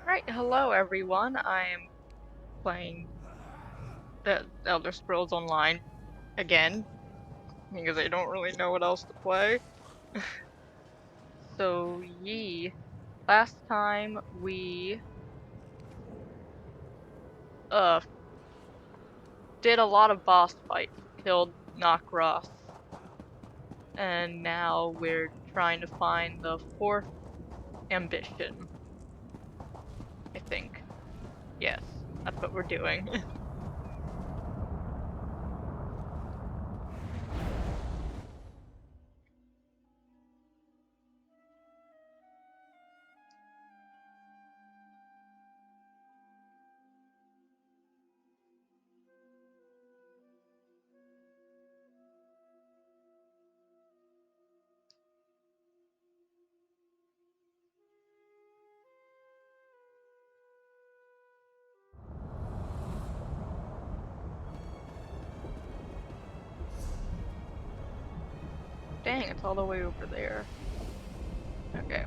Right, hello everyone. I am playing the Elder Scrolls Online again because I don't really know what else to play. So, last time we uh did a lot of boss fights, killed Knockross, and now we're trying to find the fourth ambition, I think. Yes, that's what we're doing. Dang, it's all the way over there. Okay.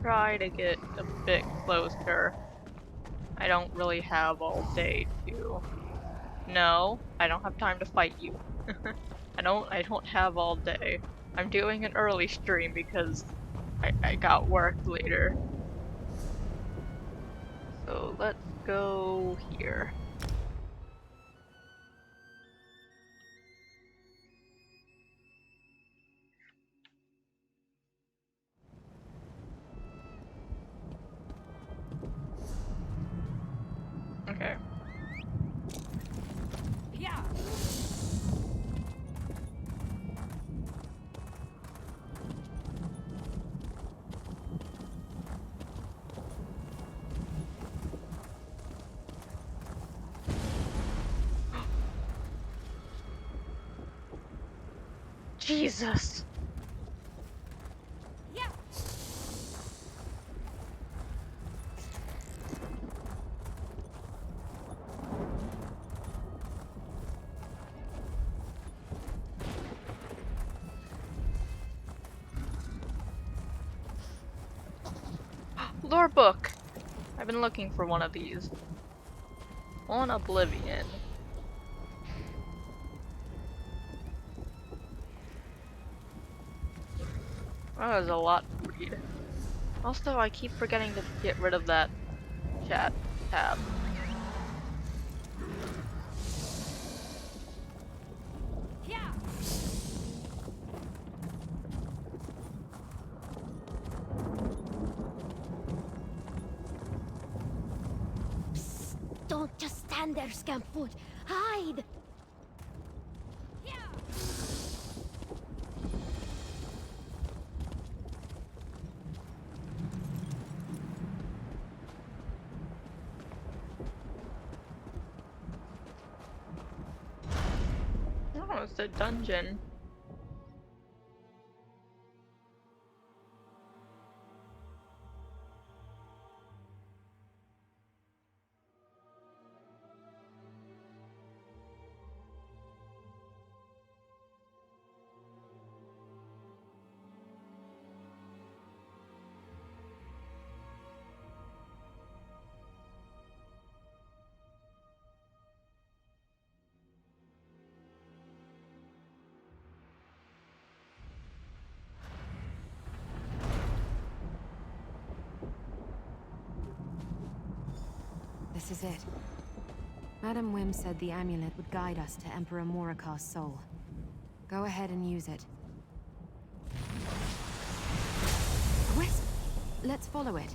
Try to get a bit closer. I don't really have all day to... No, I don't have time to fight you. I don't have all day. I'm doing an early stream because I got work later. So let's go here. Okay. Yeah. Jesus! Yeah. Lore book! I've been looking for one of these. On Oblivion. Oh, there's a lot to read. Also, I keep forgetting to get rid of that chat tab. Yeah. Psst. Don't just stand there, Scampfoot. Hide. Yeah. Oh, it's a dungeon. This is it. Madam Wim said the amulet would guide us to Emperor Morikar's soul. Go ahead and use it. A wisp! Let's follow it.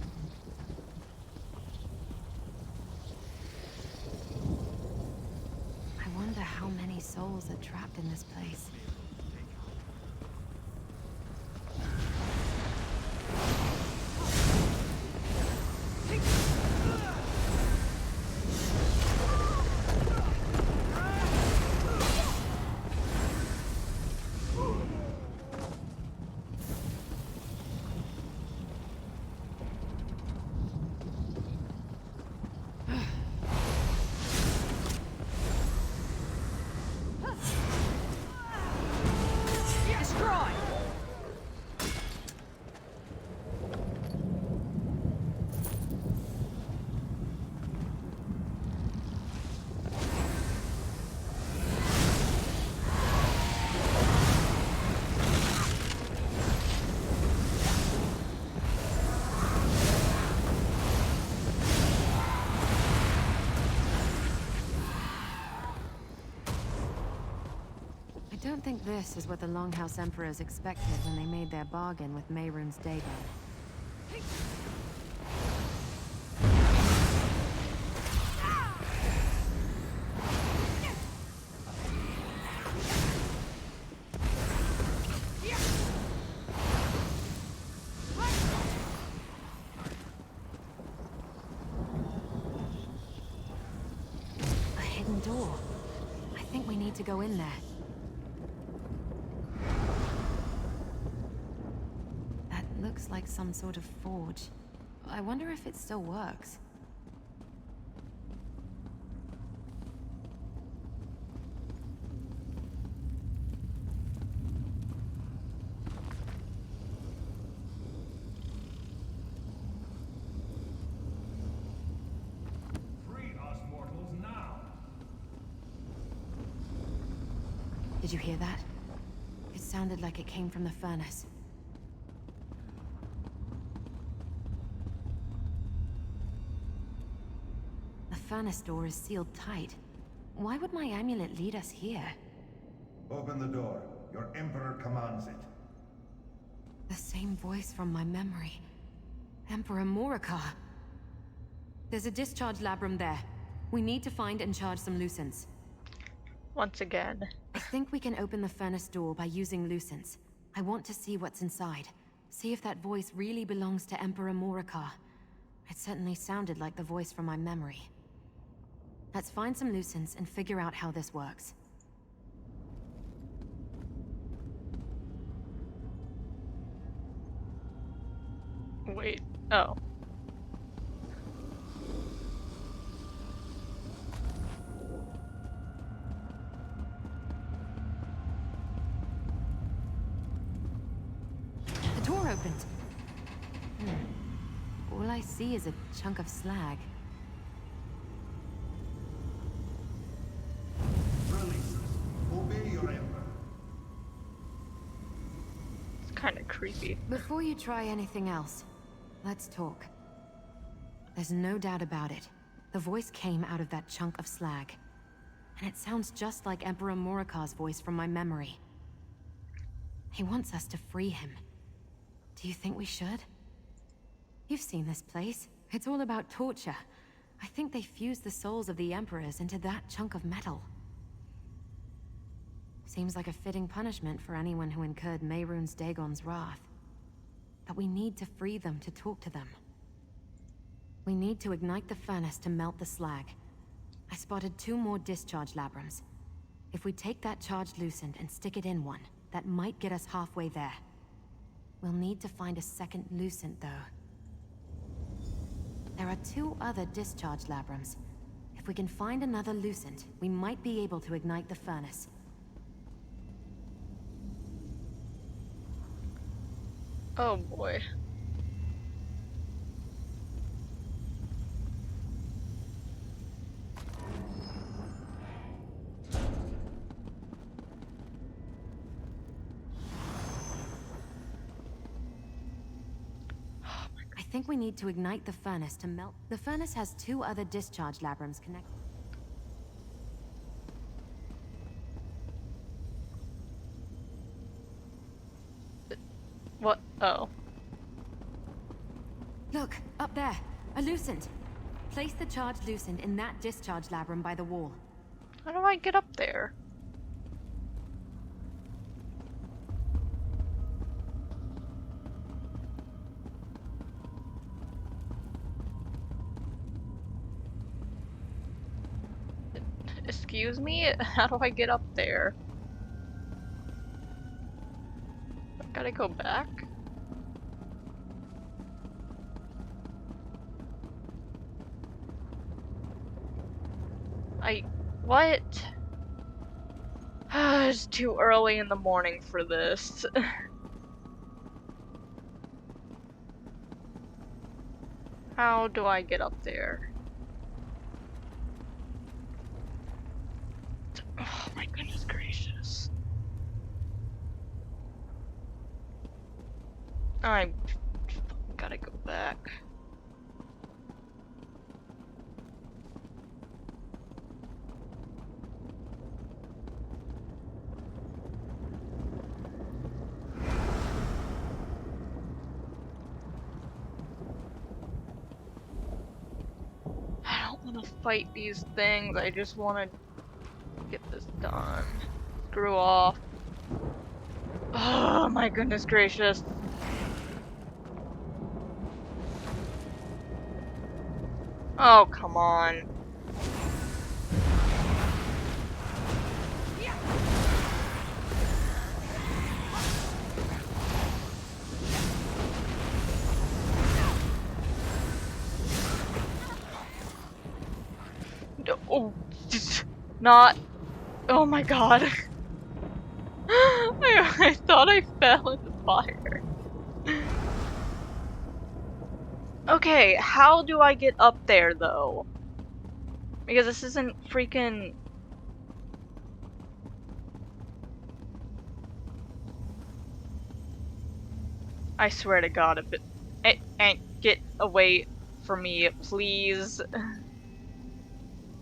I wonder how many souls are trapped in this place. don't think this is what the Longhouse Emperors expected when they made their bargain with Mehrunes Dagon. A hidden door. I think we need to go in there. Looks like some sort of forge. I wonder if it still works. Free us mortals now! Did you hear that? It sounded like it came from the furnace. The furnace door is sealed tight. Why would my amulet lead us here? Open the door. Your Emperor commands it. The same voice from my memory. Emperor Morikar. There's a discharge labrum there. We need to find and charge some lucents. Once again. I think we can open the furnace door by using lucents. I want to see what's inside. See if that voice really belongs to Emperor Morikar. It certainly sounded like the voice from my memory. Let's find some lucents and figure out how this works. Wait. Oh. The door opened. All I see is a chunk of slag. Release. Obey your Emperor. It's kind of creepy. Before you try anything else, let's talk. There's no doubt about it. The voice came out of that chunk of slag. And it sounds just like Emperor Morikar's voice from my memory. He wants us to free him. Do you think we should? You've seen this place. It's all about torture. I think they fused the souls of the Emperors into that chunk of metal. Seems like a fitting punishment for anyone who incurred Mehrunes Dagon's wrath. But we need to free them to talk to them. We need to ignite the furnace to melt the slag. I spotted 2 more discharge labrums. If we take that charged lucent and stick it in one, that might get us halfway there. We'll need to find a second lucent, though. There are 2 other discharge labrums. If we can find another lucent, we might be able to ignite the furnace. Oh boy. I think we need to ignite the furnace to melt. The furnace has 2 other discharge labrums connected. What? Oh. Look, up there. A lucent. Place the charged lucent in that discharge labrum by the wall. How do I get up there? Excuse me? How do I get up there? I gotta go back? What? It's too early in the morning for this. How do I get up there? Oh my goodness gracious. I gotta go back. want to fight these things. I just want to get this done. Screw off. Oh my goodness gracious. Oh, come on. Oh, not. Oh my god. I thought I fell in the fire. Okay, how do I get up there though? Because this isn't freaking. I swear to God, if it ain't get away from me, please.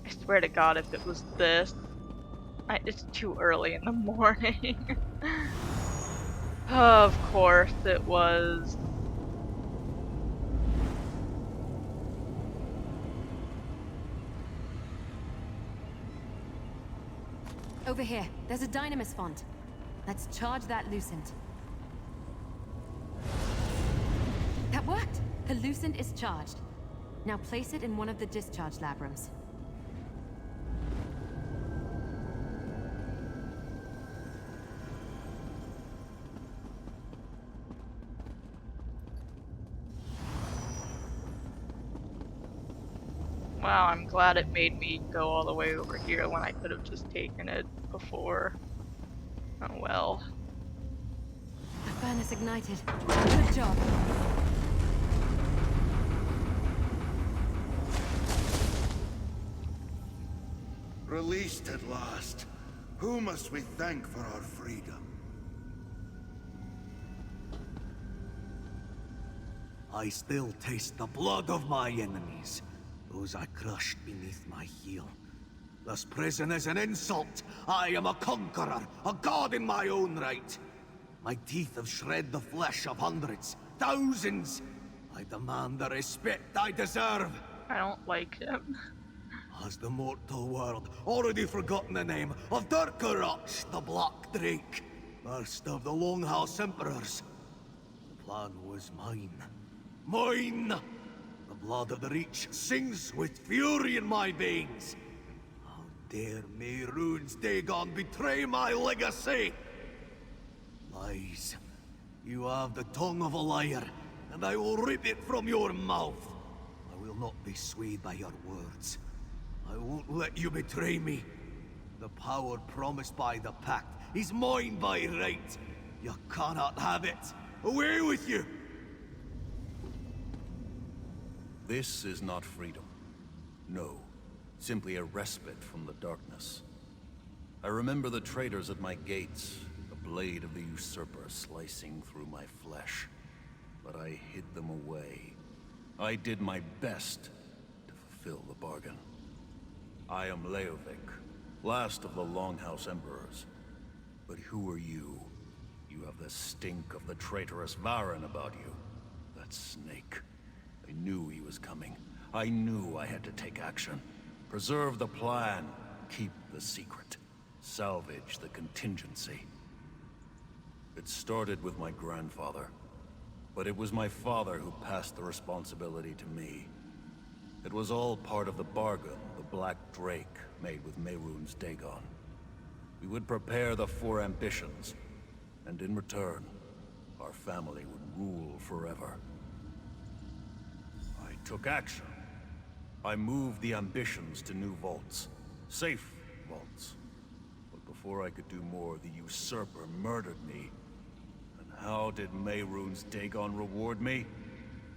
I swear to God, if it was this. It's too early in the morning. Of course it was. Over here, there's a dynamis font. Let's charge that Lucent. That worked! The Lucent is charged. Now place it in one of the discharge lab rooms. Wow, I'm glad it made me go all the way over here when I could have just taken it before. Oh well. The furnace ignited. Good job. Released at last. Who must we thank for our freedom? I still taste the blood of my enemies, those I crushed beneath my heel. This prison is an insult. I am a conqueror, a god in my own right. My teeth have shred the flesh of hundreds, thousands. I demand the respect I deserve. I don't like him. Has the mortal world already forgotten the name of Dirk-Urach, the Black Drake, first of the Longhouse Emperors? The plan was mine. Mine! The blood of the Reach sings with fury in my veins. How dare Mehrunes Dagon betray my legacy? Lies. You have the tongue of a liar, and I will rip it from your mouth. I will not be swayed by your words. I won't let you betray me. The power promised by the Pact is mine by right. You cannot have it. Away with you! This is not freedom. No, simply a respite from the darkness. I remember the traitors at my gates, the blade of the usurper slicing through my flesh. But I hid them away. I did my best to fulfill the bargain. I am Leovic, last of the Longhouse Emperors. But who are you? You have the stink of the traitorous Varen about you. That snake. I knew he was coming. I knew I had to take action. Preserve the plan. Keep the secret. Salvage the contingency. It started with my grandfather. But it was my father who passed the responsibility to me. It was all part of the bargain the Black Drake made with Mehrunes Dagon. We would prepare the four ambitions, and in return, our family would rule forever. I took action. I moved the ambitions to new vaults. Safe vaults. But before I could do more, the usurper murdered me. And how did Mehrunes Dagon reward me?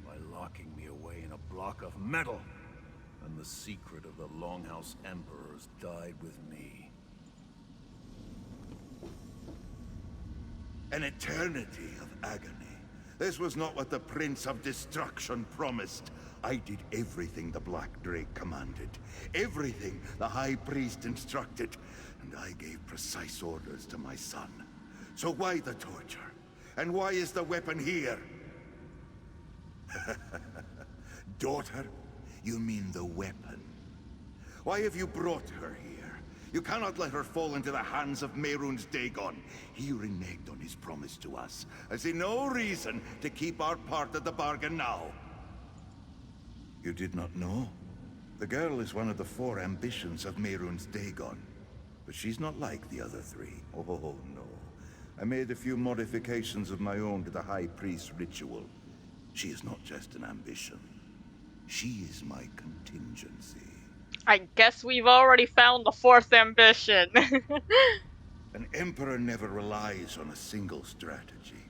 By locking me away in a block of metal. And the secret of the Longhouse Emperors died with me. An eternity of agony. This was not what the Prince of Destruction promised. I did everything the Black Drake commanded. Everything the High Priest instructed. And I gave precise orders to my son. So why the torture? And why is the weapon here? Daughter, you mean the weapon. Why have you brought her here? You cannot let her fall into the hands of Mehrunes Dagon. He reneged on his promise to us. I see no reason to keep our part of the bargain now. You did not know? The girl is one of the 4 ambitions of Mehrunes Dagon. But she's not like the other 3. Oh, no. I made a few modifications of my own to the High Priest's ritual. She is not just an ambition. She is my contingency. I guess we've already found the 4th ambition. An emperor never relies on a single strategy.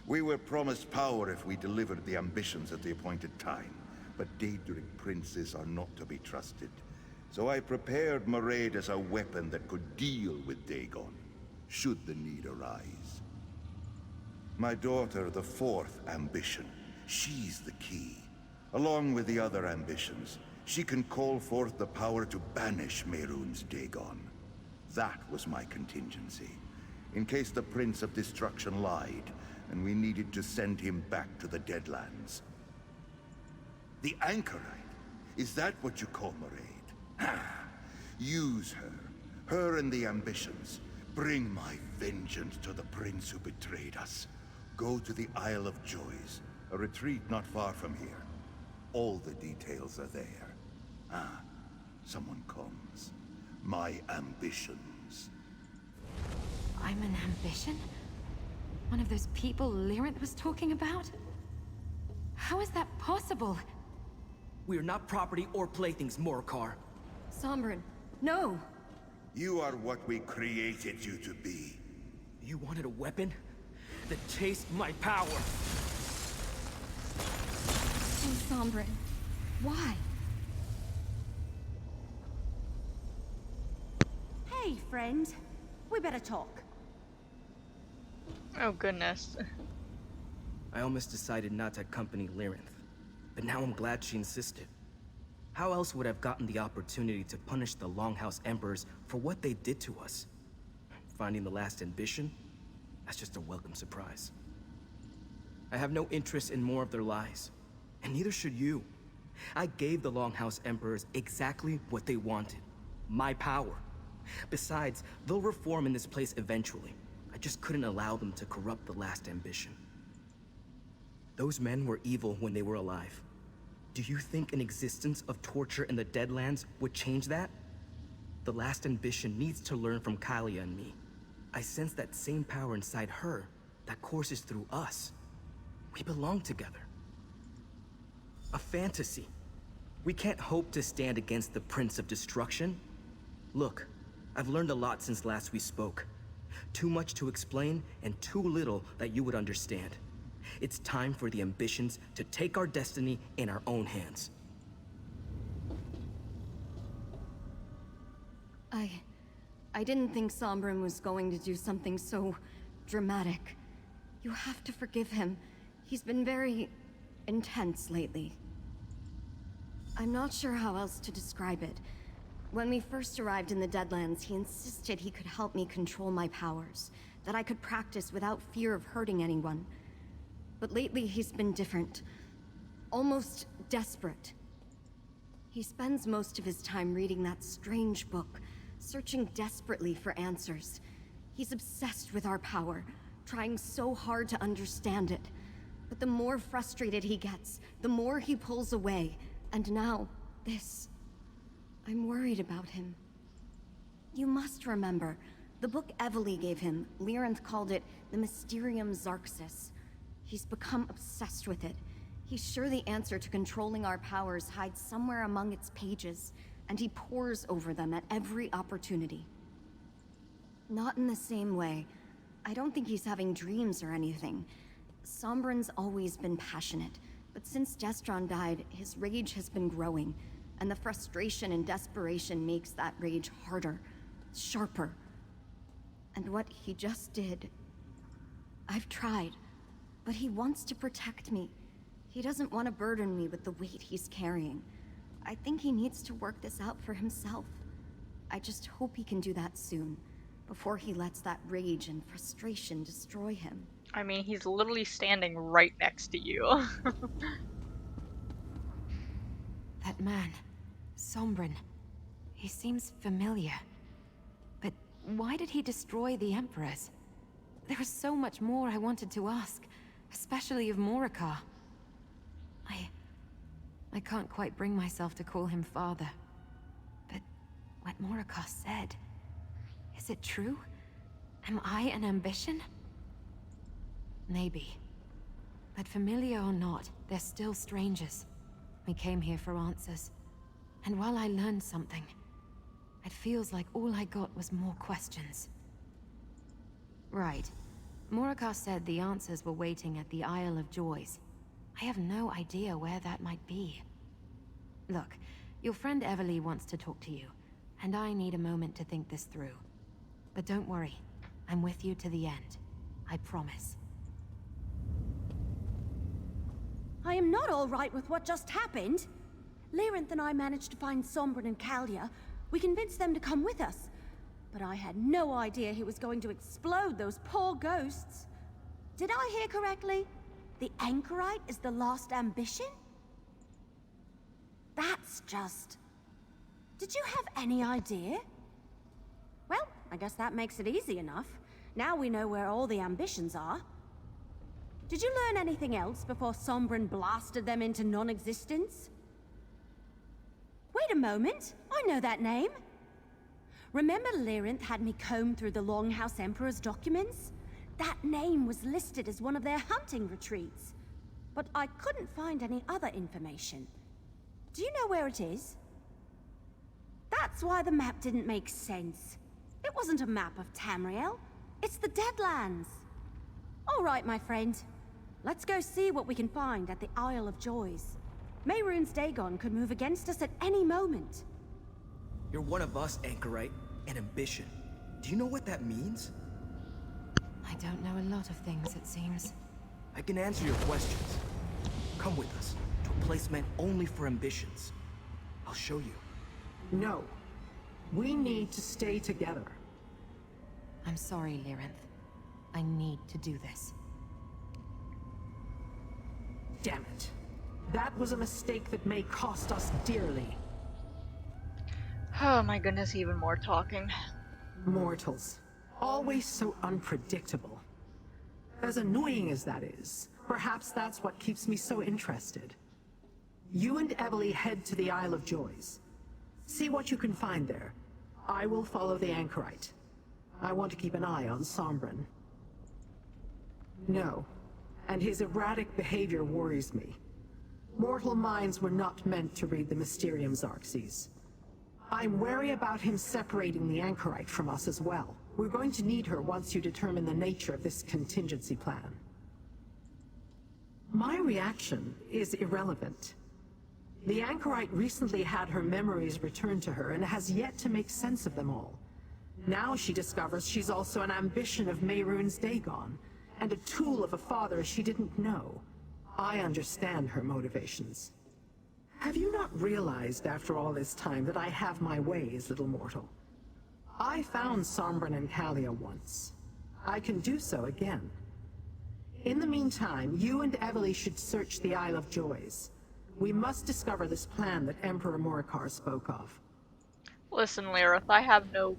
We were promised power if we delivered the ambitions at the appointed time. But Daedric princes are not to be trusted. So I prepared Mairead as a weapon that could deal with Dagon, should the need arise. My daughter, the 4th ambition, she's the key. Along with the other ambitions, she can call forth the power to banish Mehrunes Dagon. That was my contingency, in case the Prince of Destruction lied, and we needed to send him back to the Deadlands. The Anchorite? Is that what you call Mairead? Use her and the ambitions. Bring my vengeance to the prince who betrayed us. Go to the Isle of Joys, a retreat not far from here. All the details are there. Someone comes. My ambitions. I'm an ambition? One of those people Lyranth was talking about? How is that possible? We are not property or playthings, Morcar. Sombrin, no! You are what we created you to be. You wanted a weapon? Then taste my power! Oh, Sombrin, why? Hey, friend. We better talk. Oh goodness. I almost decided not to accompany Lyranth, but now I'm glad she insisted. How else would I have gotten the opportunity to punish the Longhouse Emperors for what they did to us? Finding the last ambition? That's just a welcome surprise. I have no interest in more of their lies, and neither should you. I gave the Longhouse Emperors exactly what they wanted. My power. Besides, they'll reform in this place eventually. I just couldn't allow them to corrupt the last ambition. Those men were evil when they were alive. Do you think an existence of torture in the Deadlands would change that? The last ambition needs to learn from Kalia and me. I sense that same power inside her that courses through us. We belong together. A fantasy. We can't hope to stand against the Prince of Destruction. Look, I've learned a lot since last we spoke. Too much to explain and too little that you would understand. It's time for the ambitions to take our destiny in our own hands. I didn't think Sombrin was going to do something so dramatic. You have to forgive him. He's been very intense lately. I'm not sure how else to describe it. When we first arrived in the Deadlands, he insisted he could help me control my powers, that I could practice without fear of hurting anyone. But lately he's been different. Almost desperate. He spends most of his time reading that strange book, searching desperately for answers. He's obsessed with our power, trying so hard to understand it. But the more frustrated he gets, the more he pulls away. And now, this. I'm worried about him. You must remember, the book Evely gave him, Lyranth called it the Mysterium Xarxis. He's become obsessed with it. He's sure the answer to controlling our powers hides somewhere among its pages, and he pores over them at every opportunity. Not in the same way. I don't think he's having dreams or anything. Sombrin's always been passionate, but since Destron died, his rage has been growing, and the frustration and desperation makes that rage harder, sharper. And what he just did... I've tried, but he wants to protect me. He doesn't want to burden me with the weight he's carrying. I think he needs to work this out for himself. I just hope he can do that soon, before he lets that rage and frustration destroy him. I mean, he's literally standing right next to you. That man, Sombrin, He seems familiar. But why did he destroy the Emperors? There was so much more I wanted to ask, especially of Morikar. I can't quite bring myself to call him father. But what Morikar said, is it true? Am I an ambition? Maybe. But familiar or not, they're still strangers. We came here for answers. And while I learned something, it feels like all I got was more questions. Right. Morikar said the answers were waiting at the Isle of Joys. I have no idea where that might be. Look, your friend Everly wants to talk to you, and I need a moment to think this through. But don't worry, I'm with you to the end. I promise. I am not all right with what just happened. Lyrinth and I managed to find Sombrin and Kalia. We convinced them to come with us. But I had no idea he was going to explode those poor ghosts. Did I hear correctly? The Anchorite is the last ambition? That's just... Did you have any idea? Well, I guess that makes it easy enough. Now we know where all the ambitions are. Did you learn anything else before Sombrin blasted them into non-existence? Wait a moment, I know that name. Remember Lyrinth had me comb through the Longhouse Emperor's documents? That name was listed as one of their hunting retreats. But I couldn't find any other information. Do you know where it is? That's why the map didn't make sense. It wasn't a map of Tamriel. It's the Deadlands. All right, my friend. Let's go see what we can find at the Isle of Joys. Mehrunes Dagon could move against us at any moment. You're one of us, Anchorite, and ambition. Do you know what that means? I don't know a lot of things, it seems. I can answer your questions. Come with us, to a place meant only for ambitions. I'll show you. No. We need to stay together. I'm sorry, Lyrinth. I need to do this. Damn it. That was a mistake that may cost us dearly. Oh my goodness, even more talking. Mortals. Always so unpredictable. As annoying as that is, perhaps that's what keeps me so interested. You and Everly head to the Isle of Joys. See what you can find there. I will follow the Anchorite. I want to keep an eye on Sombrin. No, and his erratic behavior worries me. Mortal minds were not meant to read the Mysterium Xarxes. I'm wary about him separating the Anchorite from us as well. We're going to need her once you determine the nature of this contingency plan. My reaction is irrelevant. The Anchorite recently had her memories returned to her and has yet to make sense of them all. Now she discovers she's also an ambition of Mehrunes Dagon, and a tool of a father she didn't know. I understand her motivations. Have you not realized after all this time that I have my ways, little mortal? I found Sombrin and Kalia once. I can do so again. In the meantime, you and Everly should search the Isle of Joys. We must discover this plan that Emperor Morikar spoke of. Listen, Lyrith, I have no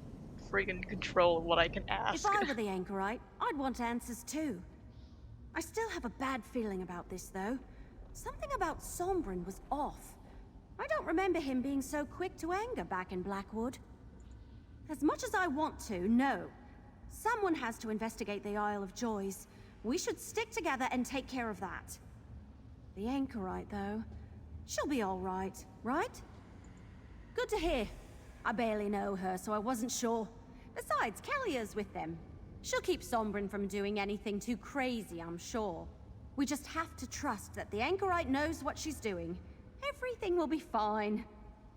friggin' control of what I can ask. If I were the Anchorite, I'd want answers too. I still have a bad feeling about this, though. Something about Sombrin was off. I don't remember him being so quick to anger back in Blackwood. As much as I want to, no. Someone has to investigate the Isle of Joys. We should stick together and take care of that. The Anchorite, though, she'll be all right, right? Good to hear. I barely know her, so I wasn't sure. Besides, Kalia's with them. She'll keep Sombrin from doing anything too crazy, I'm sure. We just have to trust that the Anchorite knows what she's doing. Everything will be fine.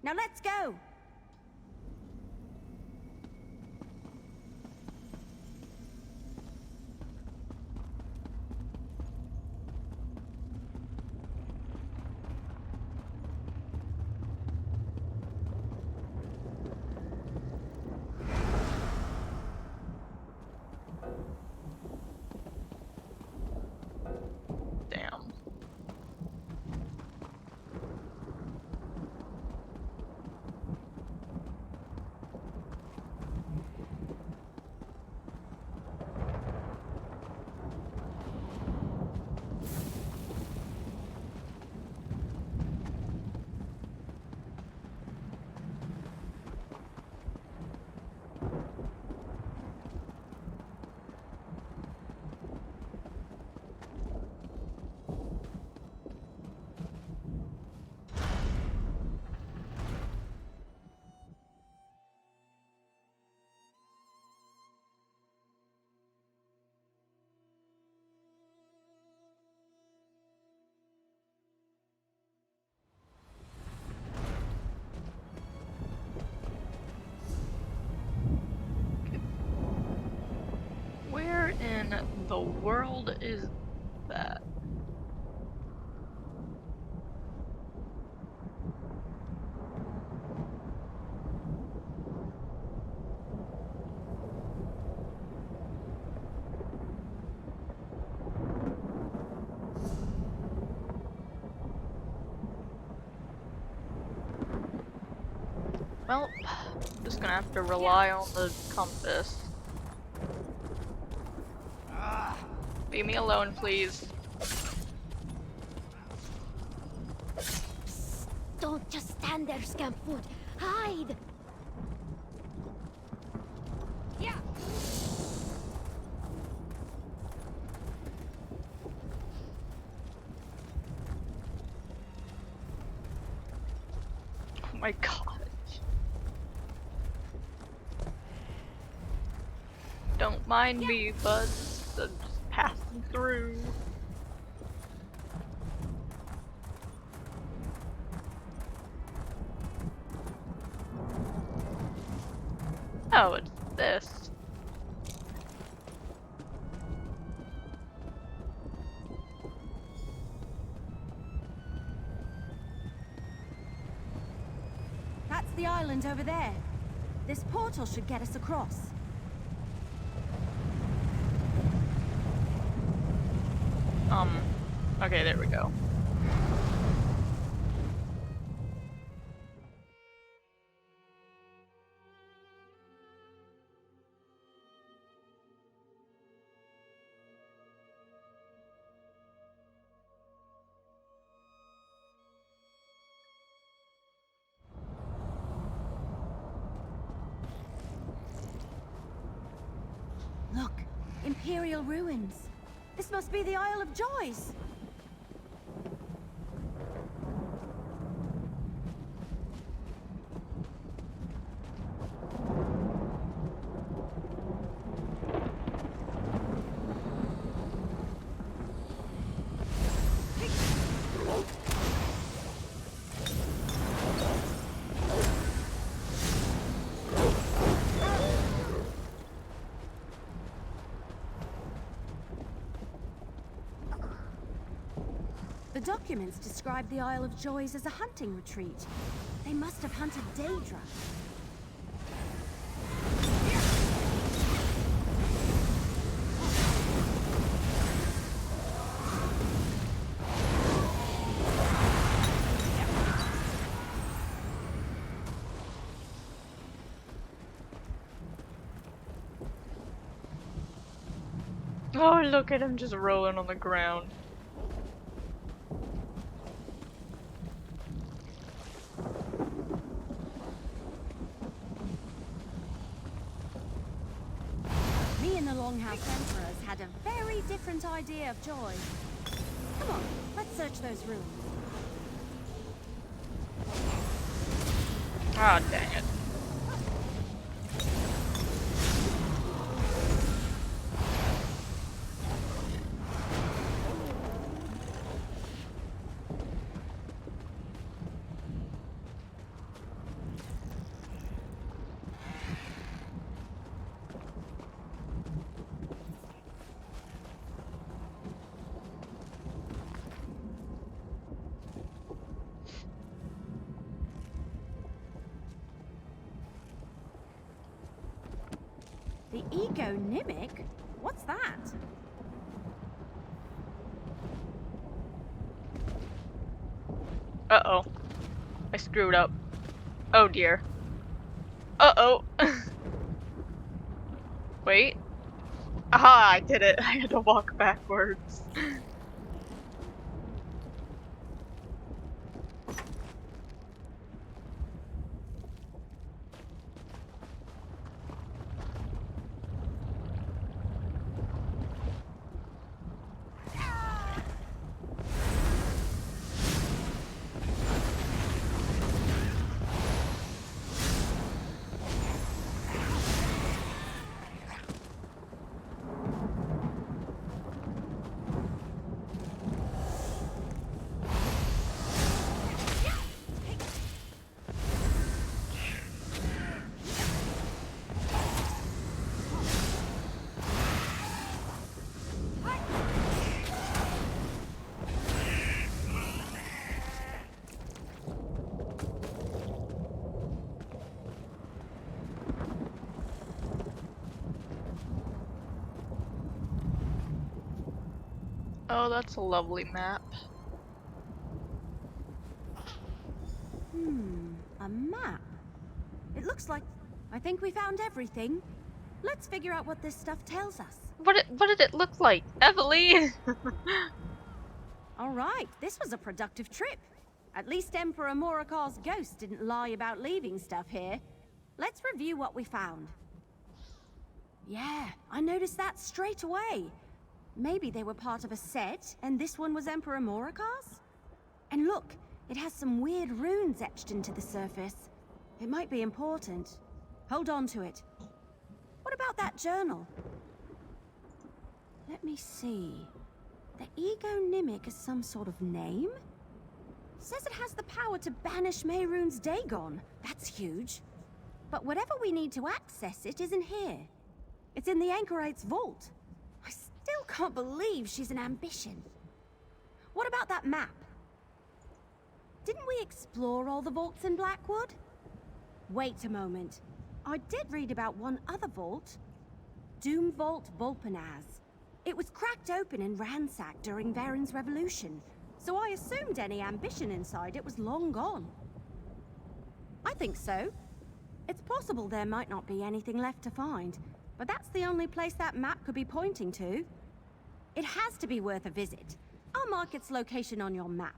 Now let's go! Damn. in the world is that? Well, I'm just gonna have to rely on the compass. Leave me alone, please. Don't just stand there, Scampfoot. Hide! Yeah. Oh my god. Don't mind me, buds. I'm just passing through. Oh, it's this. That's the island over there. This portal should get us across. Okay, there we go. Look, Imperial ruins. This must be the Isle of Joys. The documents describe the Isle of Joys as a hunting retreat. They must have hunted Daedra. Oh, look at him just rolling on the ground. Me and the Longhouse Emperors had a very different idea of joy. Come on, let's search those rooms. Ah, dang it. The Ego Nimic? What's that? Uh-oh. I screwed up. Oh dear. Uh-oh. Wait. Aha, I did it. I had to walk backwards. Oh, that's a lovely map. A map. It looks like... I think we found everything. Let's figure out what this stuff tells us. What did it look like? Eveline! All right, this was a productive trip. At least Emperor Morikar's ghost didn't lie about leaving stuff here. Let's review what we found. Yeah, I noticed that straight away. Maybe they were part of a set, and this one was Emperor Morikar's? And look, it has some weird runes etched into the surface. It might be important. Hold on to it. What about that journal? Let me see. The Ego Nimic is some sort of name? Says it has the power to banish Mehrunes Dagon. That's huge. But whatever we need to access it isn't here. It's in the Anchorite's vault. I still can't believe she's an ambition. What about that map? Didn't we explore all the vaults in Blackwood? Wait a moment. I did read about one other vault. Doom Vault Volpanaz. It was cracked open and ransacked during Varen's revolution, so I assumed any ambition inside it was long gone. I think so. It's possible there might not be anything left to find, but that's the only place that map could be pointing to. It has to be worth a visit. I'll mark its location on your map.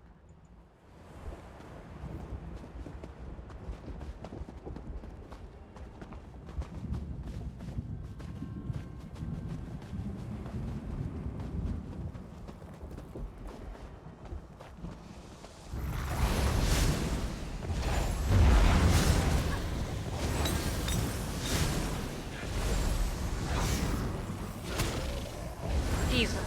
Jesus.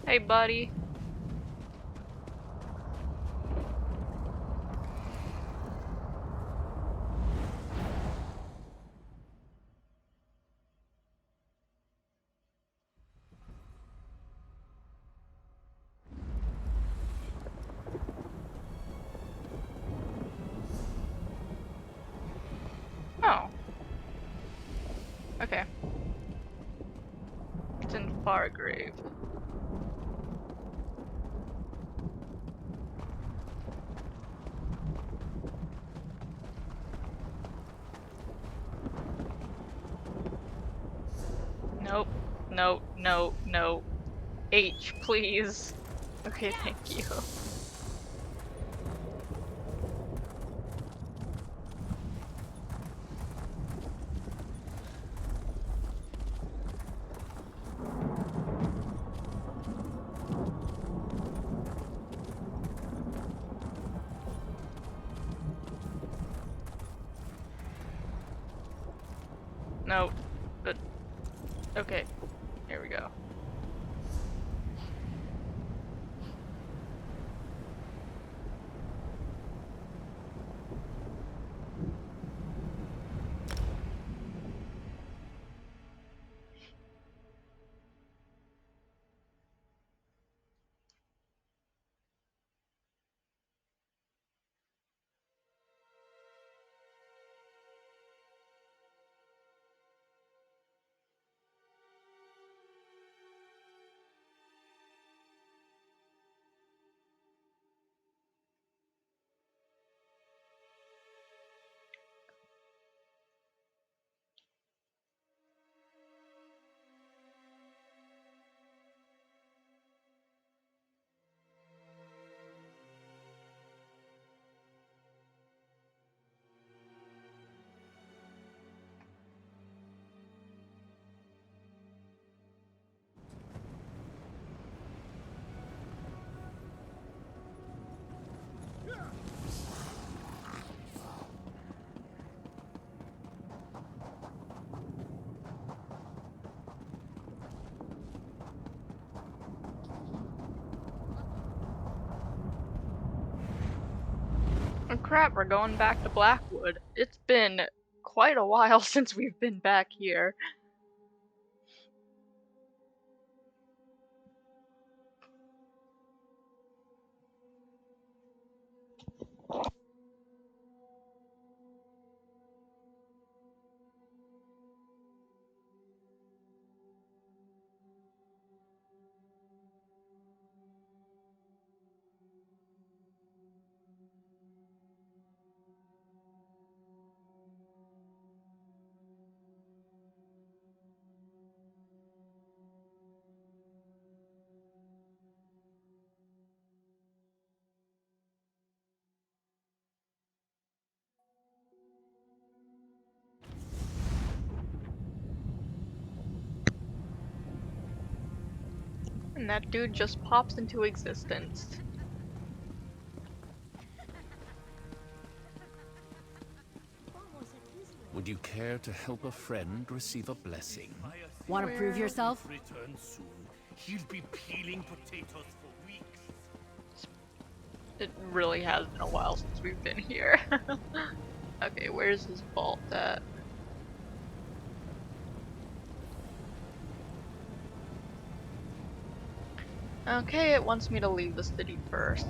Hey, buddy. Oh. Okay. It's in Fargrave. Nope. No, no, no. H, please. Okay, thank you. No, but okay, here we go. Oh crap, we're going back to Blackwood. It's been quite a while since we've been back here. And that dude just pops into existence. Would you care to help a friend receive a blessing? Want to prove yourself? Return soon. He'll be peeling potatoes for weeks. It really has been a while since we've been here. Okay, where's his vault at? Okay, it wants me to leave the city first.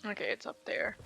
Okay, it's up there.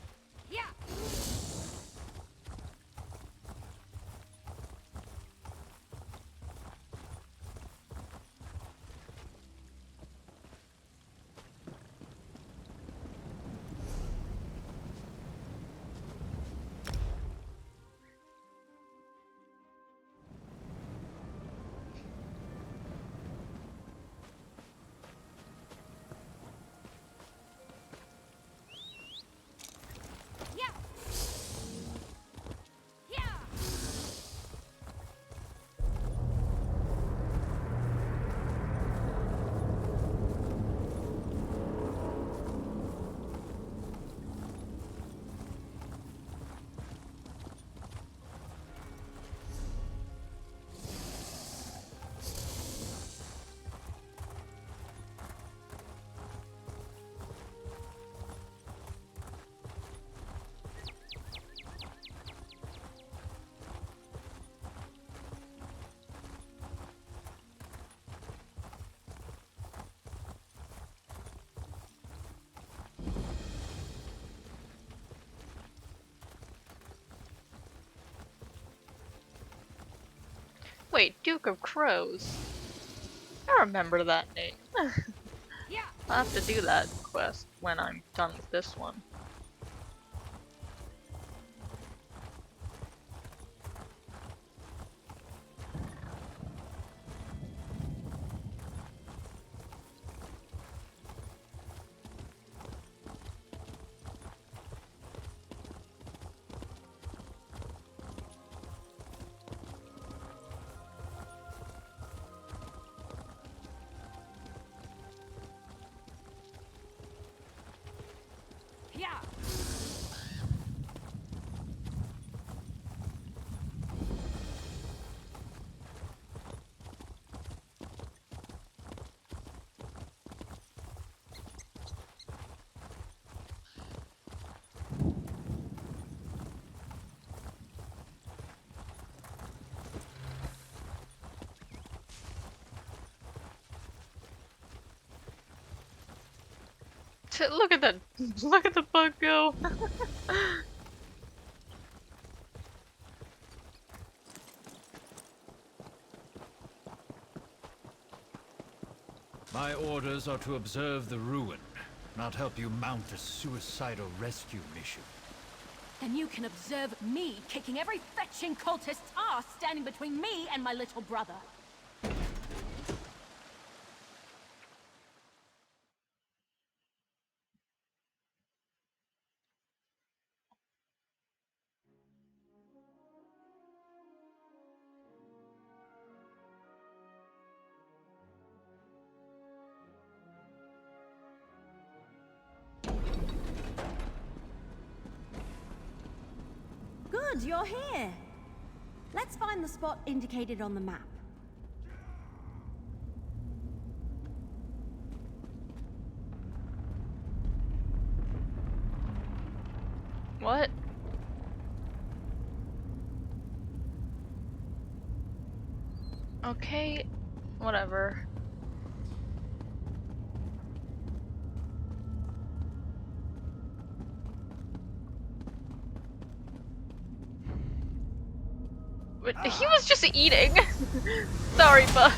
Wait, Duke of Crows. I remember that name. I'll have to do that quest when I'm done with this one. Yeah. Look at that. Look at the bug go. My orders are to observe the ruin, not help you mount a suicidal rescue mission. Then you can observe me kicking every fetching cultist's ass standing between me and my little brother. Good, you're here. Let's find the spot indicated on the map. What? Okay, whatever. But he was just eating. Sorry, bud.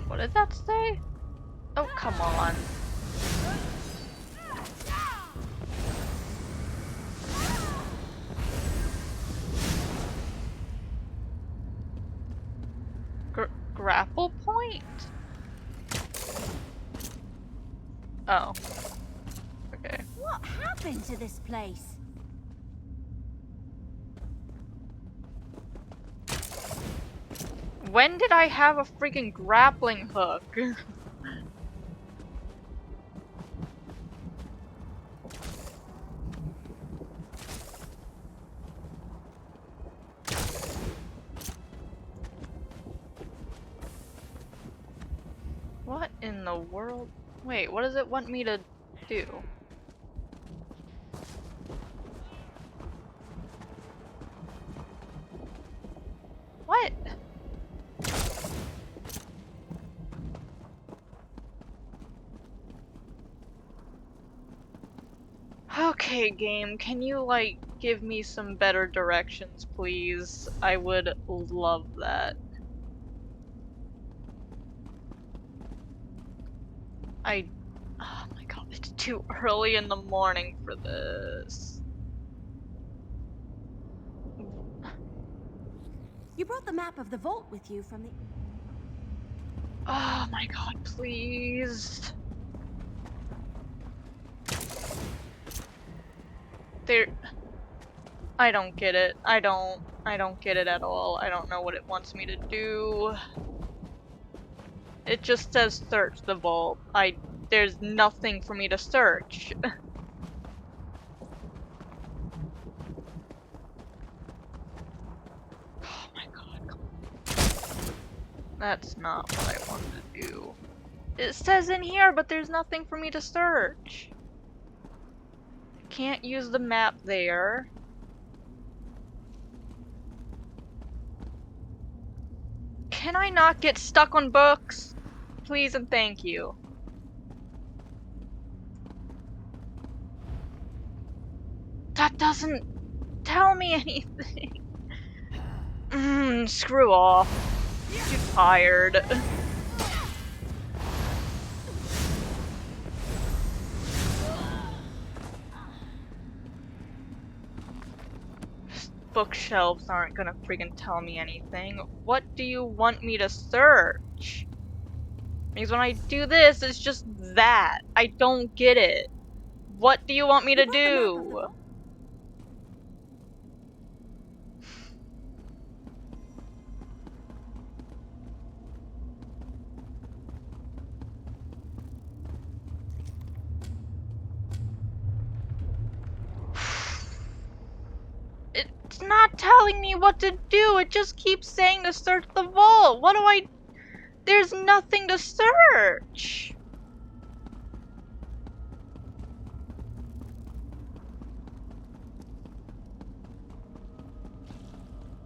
What did that say? Oh, come on. Grapple point? Oh. Okay. What happened to this place? When did I have a freaking grappling hook? What in the world? Wait, what does it want me to do? What? Okay, game, can you, like, give me some better directions, please? I would love that. Oh my god, it's too early in the morning for this. You brought the map of the vault with you from the... Oh my god, please. I don't get it. I don't get it at all. I don't know what it wants me to do. It just says search the vault. There's nothing for me to search. Oh my god, come on. That's not what I wanted to do. It says in here, but there's nothing for me to search. Can't use the map there. Can I not get stuck on books? Please and thank you. That doesn't tell me anything. Screw off. Too tired. Bookshelves aren't gonna freaking tell me anything. What do you want me to search? Because when I do this, it's just that. I don't get it. What do you want me to do? It's not telling me what to do. It just keeps saying to search the vault. What do I... There's nothing to search.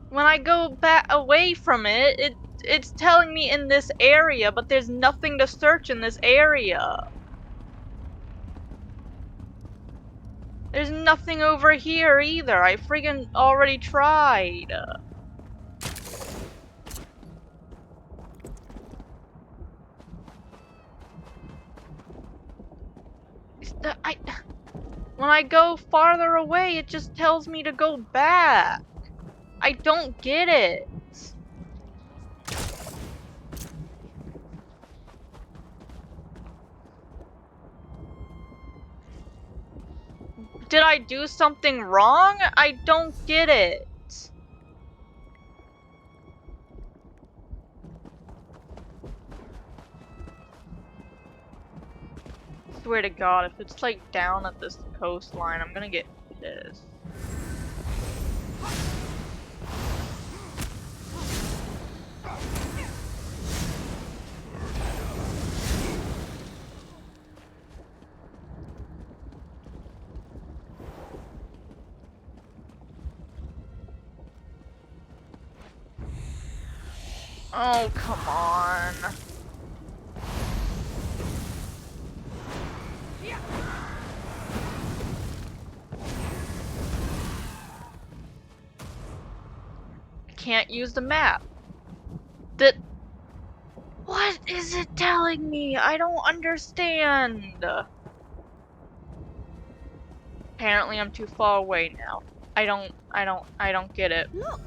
When I go back away from it, it's telling me in this area, but there's nothing to search in this area. There's nothing over here either. I friggin' already tried. When I go farther away, it just tells me to go back. I don't get it. Did I do something wrong? I don't get it. Swear to God, if it's like down at this coastline, I'm gonna get pissed. Oh, come on. I can't use the map. What is it telling me? I don't understand. Apparently I'm too far away now. I don't get it. Look!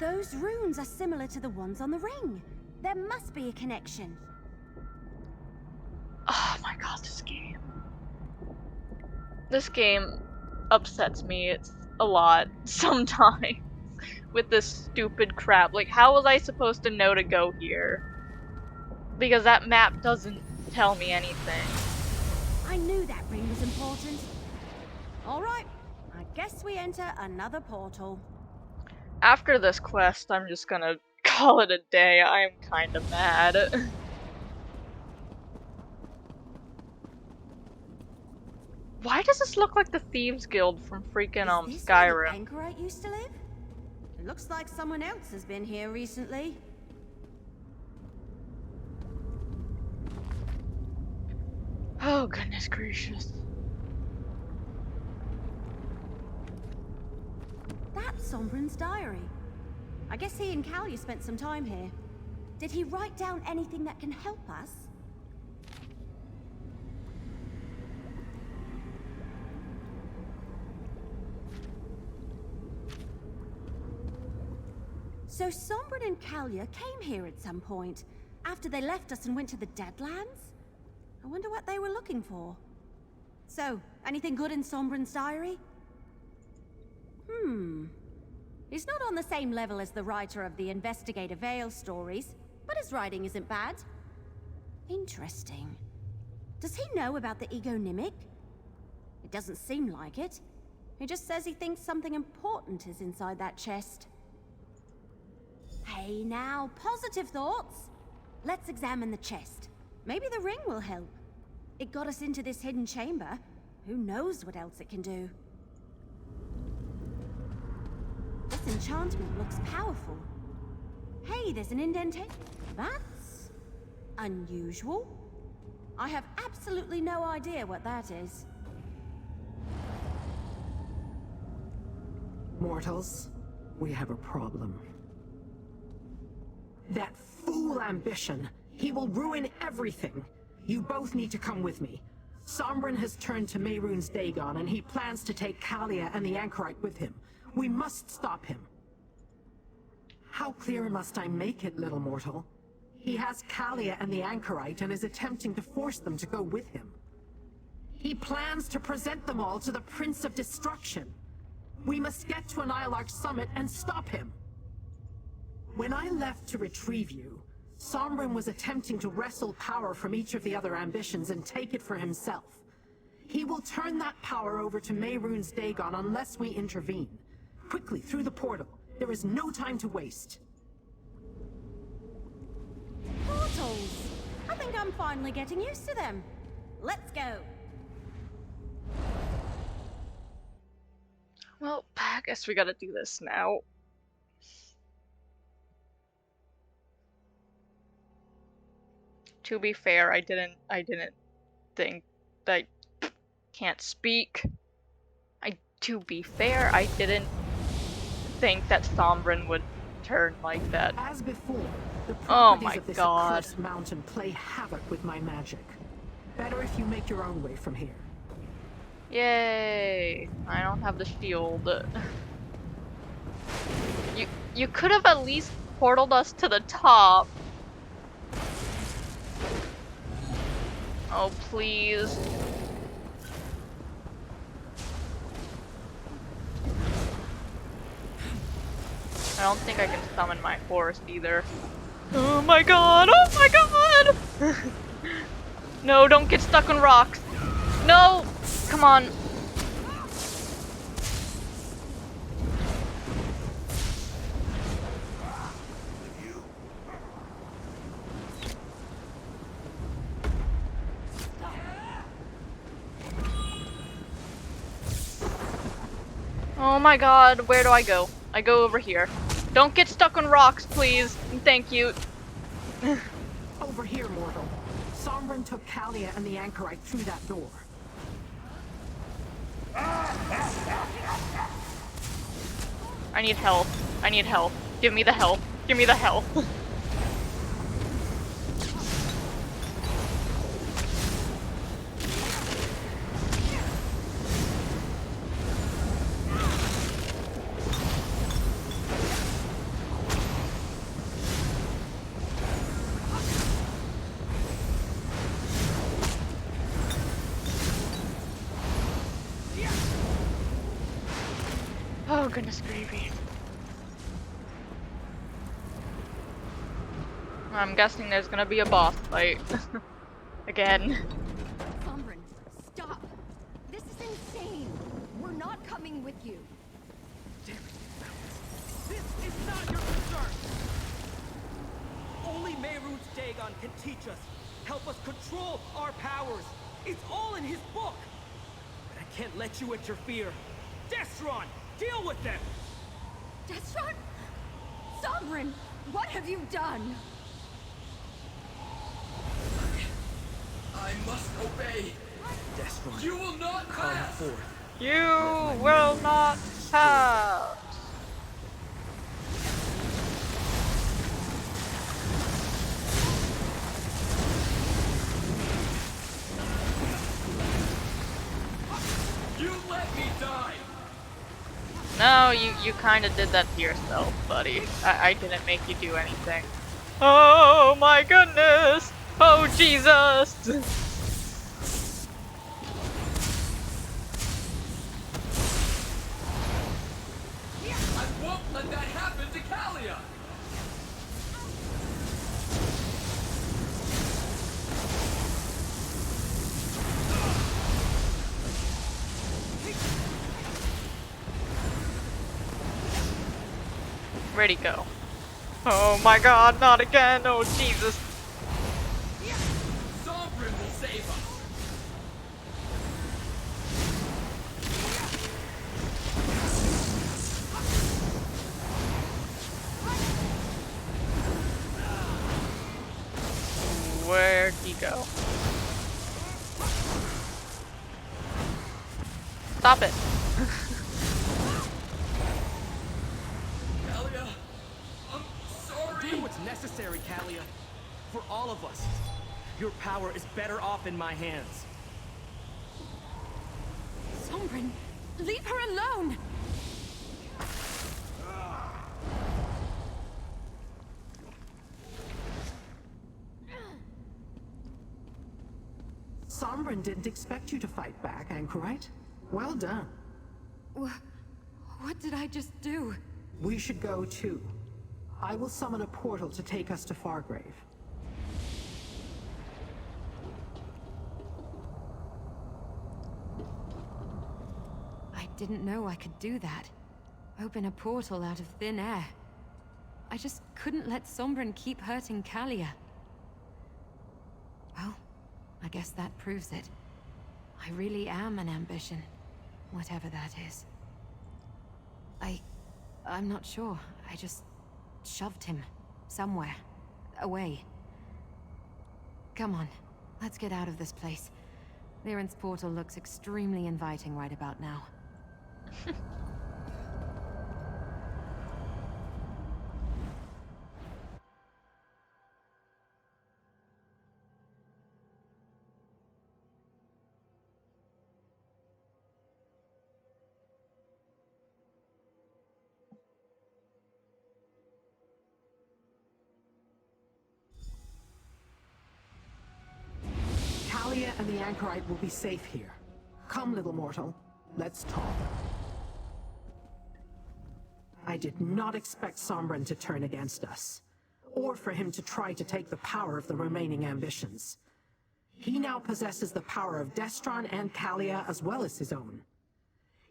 Those runes are similar to the ones on the ring. There must be a connection. Oh my God, this game. This game upsets me. It's a lot sometimes with this stupid crap. Like, how was I supposed to know to go here? Because that map doesn't tell me anything. I knew that ring was important. Alright, I guess we enter another portal. After this quest, I'm just gonna call it a day. I am kinda mad. Why does this look like the Thieves Guild from freaking Is this Skyrim? where the Anchorite used to live? It looks like someone else has been here recently. Oh goodness gracious. That's Sombrin's diary. I guess he and Callia spent some time here. Did he write down anything that can help us? So Sombrin and Callia came here at some point, after they left us and went to the Deadlands? I wonder what they were looking for. So, anything good in Sombrin's diary? He's not on the same level as the writer of the Investigator Vale stories, but his writing isn't bad. Interesting. Does he know about the Egonymic? It doesn't seem like it. He just says he thinks something important is inside that chest. Hey now, positive thoughts. Let's examine the chest. Maybe the ring will help. It got us into this hidden chamber. Who knows what else it can do? This enchantment looks powerful. Hey, there's an indentation. That's unusual. I have absolutely no idea what that is. Mortals, we have a problem. That fool ambition. He will ruin everything. You both need to come with me. Sombrin has turned to Mehrunes Dagon, and he plans to take Callia and the Anchorite with him. We must stop him. How clear must I make it, little mortal? He has Callia and the Anchorite and is attempting to force them to go with him. He plans to present them all to the Prince of Destruction. We must get to an Ilarch summit and stop him. When I left to retrieve you, Sombrin was attempting to wrestle power from each of the other ambitions and take it for himself. He will turn that power over to Mehrunes Dagon unless we intervene. quickly, through the portal. There is no time to waste. Portals! I think I'm finally getting used to them. Let's go. Well, I guess we gotta do this now. To be fair, I didn't think that I can't speak. To be fair, I didn't think that Sombrin would turn like that. As before, the Oh properties my of this god. accursed mountain play havoc with my magic. Better if you make your own way from here. Yay! I don't have the shield. You could have at least portaled us to the top. Oh, please. I don't think I can summon my horse either. Oh my god! Oh my god! No, don't get stuck on rocks. No! Come on. Oh my god, where do I go? I go over here. Don't get stuck on rocks, please. Thank you. Over here, mortal. Sombrin took Kalia and the anchorite through that door. I need help. I need help. Give me the help. Give me the help. Oh, goodness gravy. I'm guessing there's gonna be a boss fight. Again. Sombrin, stop! This is insane! We're not coming with you! Damn it, this is not your concern! Only Mehrunes Dagon can teach us, help us control our powers. It's all in his book! But I can't let you interfere. Destron, deal with them! Destron? Sombrin, what have you done? I must obey. Destron, You will not come pass. forth. You will not pass. You let me die. No, you kind of did that to yourself, buddy. I didn't make you do anything. Oh my goodness! Oh Jesus! I won't let that happen to Kalia. Ready, go. Oh my god, not again! Oh Jesus! Sombrin will save us. Where'd he go? Stop it! Kalia, I'm sorry. Do what's necessary, Kalia. For all of us. Your power is better off in my hands. Sombrin, leave her alone! Sombrin didn't expect you to fight back, Anchorite. Well done. What did I just do? We should go too. I will summon a portal to take us to Fargrave. I didn't know I could do that. Open a portal out of thin air. I just couldn't let Sombren keep hurting Kalia. Well, I guess that proves it. I really am an ambition, whatever that is. I'm not sure. I just shoved him somewhere, away. Come on, let's get out of this place. Lyran's portal looks extremely inviting right about now. Kalia and the Anchorite will be safe here. Come, little mortal. Let's talk. I did not expect Sombren to turn against us, or for him to try to take the power of the remaining ambitions. He now possesses the power of Destron and Kalia as well as his own.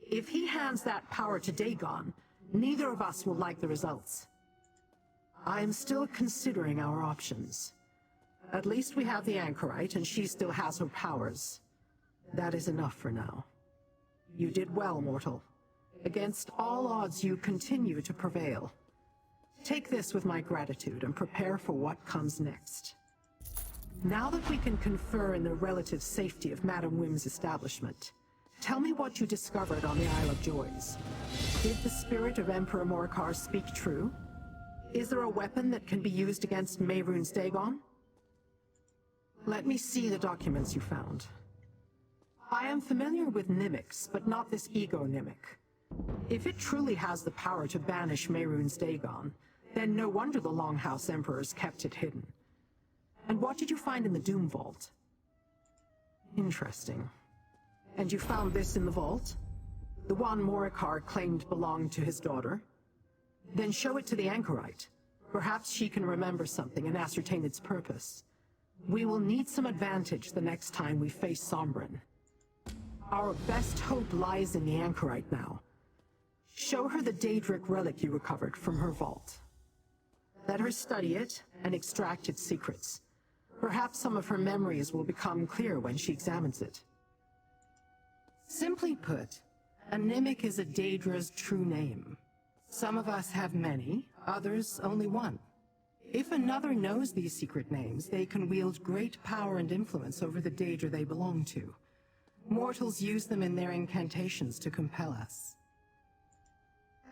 If he hands that power to Dagon, neither of us will like the results. I am still considering our options. At least we have the Anchorite, and she still has her powers. That is enough for now. You did well, mortal. Against all odds, you continue to prevail. Take this with my gratitude and prepare for what comes next. Now that we can confer in the relative safety of Madame Wim's establishment, tell me what you discovered on the Isle of Joys. Did the spirit of Emperor Morcar speak true? Is there a weapon that can be used against Mehrunes Dagon? Let me see the documents you found. I am familiar with Nimics, but not this Ego Nimic. If it truly has the power to banish Mehrunes Dagon, then no wonder the Longhouse Emperors kept it hidden. And what did you find in the Doom Vault? Interesting. And you found this in the vault? The one Morcar claimed belonged to his daughter? Then show it to the Anchorite. Perhaps she can remember something and ascertain its purpose. We will need some advantage the next time we face Sombren. Our best hope lies in the Anchorite now. Show her the Daedric relic you recovered from her vault. Let her study it and extract its secrets. Perhaps some of her memories will become clear when she examines it. Simply put, a Nimic is a Daedra's true name. Some of us have many, others only one. If another knows these secret names, they can wield great power and influence over the Daedra they belong to. Mortals use them in their incantations to compel us.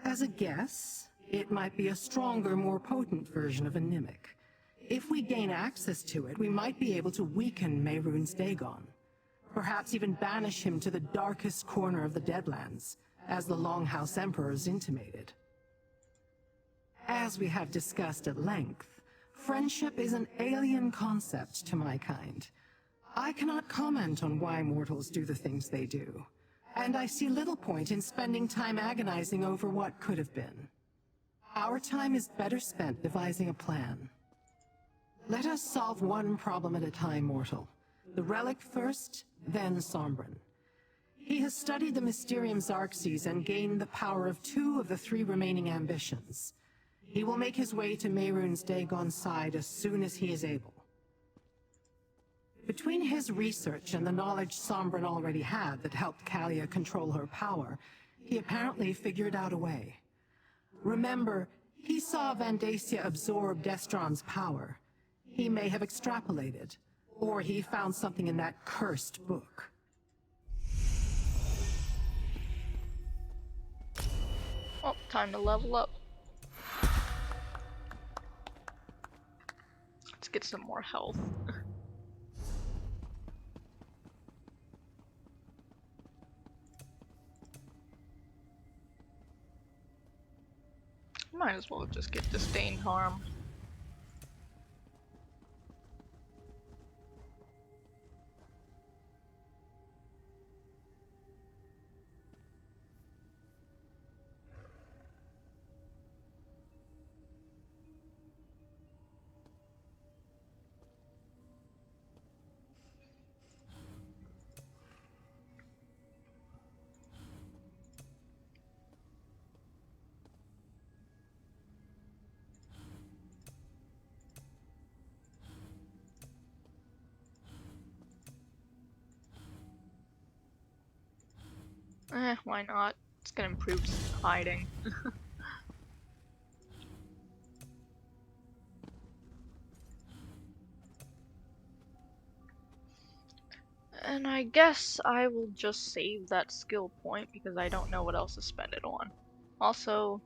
As a guess, it might be a stronger, more potent version of a Nimic. If we gain access to it, we might be able to weaken Mehrunes Dagon. Perhaps even banish him to the darkest corner of the Deadlands, as the Longhouse Emperors intimated. As we have discussed at length, friendship is an alien concept to my kind. I cannot comment on why mortals do the things they do, and I see little point in spending time agonizing over what could have been. Our time is better spent devising a plan. Let us solve one problem at a time, mortal. The relic first, then Sombren. He has studied the Mysterium Xarxes and gained the power of 2 of the 3 remaining ambitions. He will make his way to Mehrunes Dagon's side as soon as he is able. Between his research and the knowledge Sombren already had that helped Kalia control her power, he apparently figured out a way. Remember, he saw Vandacia absorb Destron's power. He may have extrapolated, or he found something in that cursed book. Oh, time to level up. Let's get some more health. Might as well just get Disdained Harm. Why not? It's gonna improve hiding. And I guess I will just save that skill point because I don't know what else to spend it on. Also,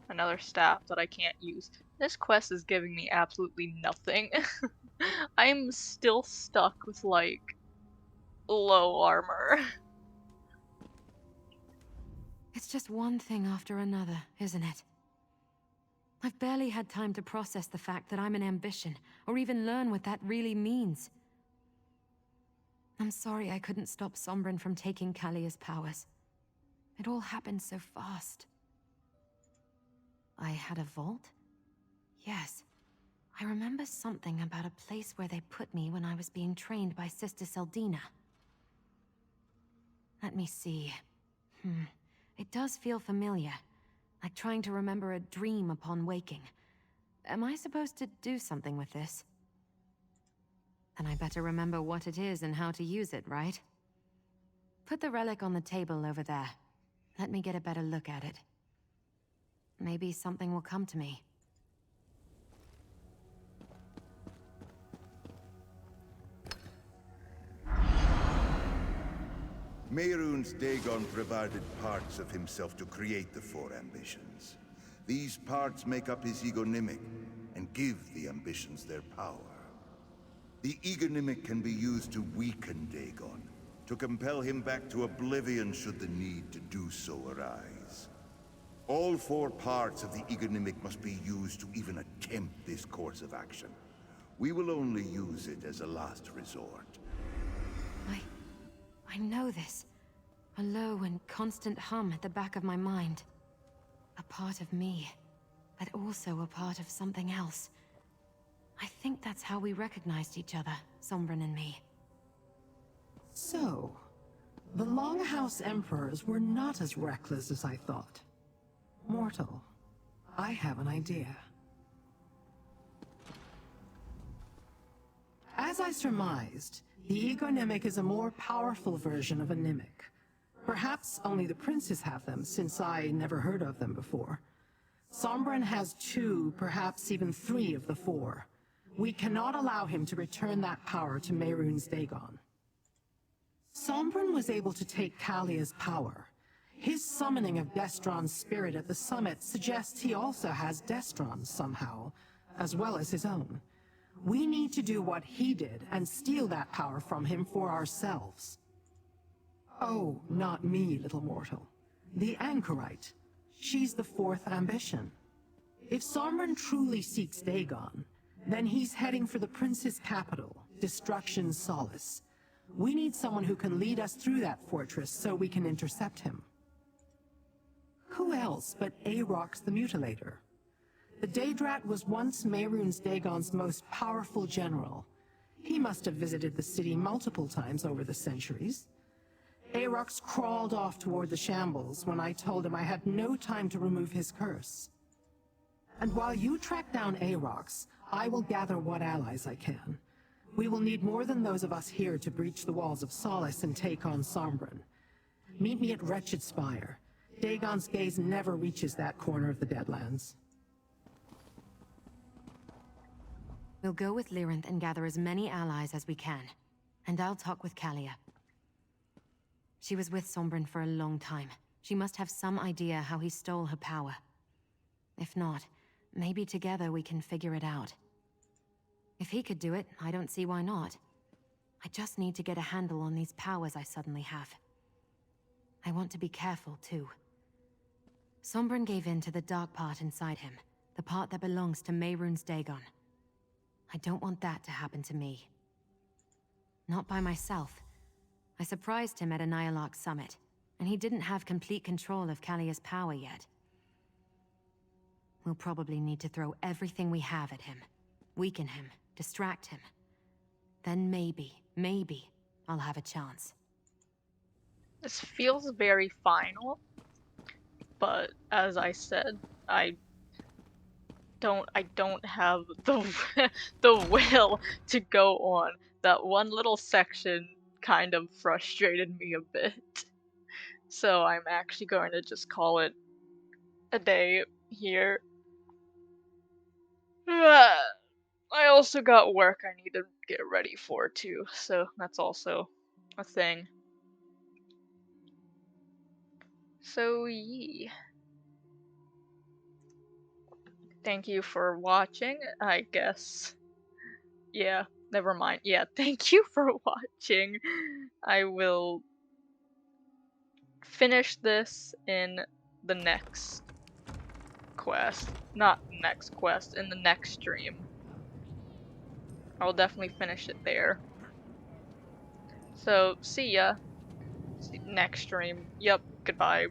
another staff that I can't use. This quest is giving me absolutely nothing. I'm still stuck with, like, low armor. It's just one thing after another, isn't it? I've barely had time to process the fact that I'm an ambition, or even learn what that really means. I'm sorry I couldn't stop Sombrin from taking Kalia's powers. It all happened so fast. I had a vault? Yes. I remember something about a place where they put me when I was being trained by Sister Seldina. Let me see. It does feel familiar. Like trying to remember a dream upon waking. Am I supposed to do something with this? Then I better remember what it is and how to use it, right? Put the relic on the table over there. Let me get a better look at it. Maybe something will come to me. Mehrunes Dagon provided parts of himself to create the four ambitions. These parts make up his egonymic and give the ambitions their power. The egonymic can be used to weaken Dagon, to compel him back to oblivion should the need to do so arise. All four parts of the egonymic must be used to even attempt this course of action. We will only use it as a last resort. I know this. A low and constant hum at the back of my mind. A part of me, but also a part of something else. I think that's how we recognized each other, Sombrin and me. So, the Longhouse Emperors were not as reckless as I thought. Mortal, I have an idea. As I surmised, the egonymic is a more powerful version of a Nimic. Perhaps only the princes have them, since I never heard of them before. Sombrin has 2, perhaps even 3 of the 4. We cannot allow him to return that power to Mehrunes Dagon. Sombrin was able to take Kalia's power. His summoning of Destron's spirit at the summit suggests he also has Destron's somehow, as well as his own. We need to do what he did and steal that power from him for ourselves. Oh, not me, little mortal. The Anchorite. She's the 4th ambition. If Sombrin truly seeks Dagon, then he's heading for the prince's capital, Destruction's Solace. We need someone who can lead us through that fortress so we can intercept him. Who else but Aarox the Mutilator? The Daedrat was once Mehrunes Dagon's most powerful general. He must have visited the city multiple times over the centuries. Aarox crawled off toward the shambles when I told him I had no time to remove his curse. And while you track down Aarox, I will gather what allies I can. We will need more than those of us here to breach the walls of Solace and take on Sombrin. Meet me at Wretched Spire. Dagon's gaze never reaches that corner of the Deadlands. We'll go with Lyrinth and gather as many allies as we can. And I'll talk with Kalia. She was with Sombrin for a long time. She must have some idea how he stole her power. If not, maybe together we can figure it out. If he could do it, I don't see why not. I just need to get a handle on these powers I suddenly have. I want to be careful, too. Sombrin gave in to the dark part inside him, the part that belongs to Mehrunes Dagon. I don't want that to happen to me. Not by myself. I surprised him at Anihilarch's summit, and he didn't have complete control of Kalia's power yet. We'll probably need to throw everything we have at him. Weaken him, distract him. Then maybe, I'll have a chance. This feels very final, but as I said, I don't have the the will to go on. That one little section kind of frustrated me a bit. So I'm actually going to just call it a day here. I also got work I need to get ready for too, so that's also a thing. So yeah. Thank you for watching, I guess. Yeah, never mind. Yeah, thank you for watching. I will finish this in the next quest. Not next quest, in the next stream. I'll definitely finish it there. So, see ya. Next stream. Yep, goodbye.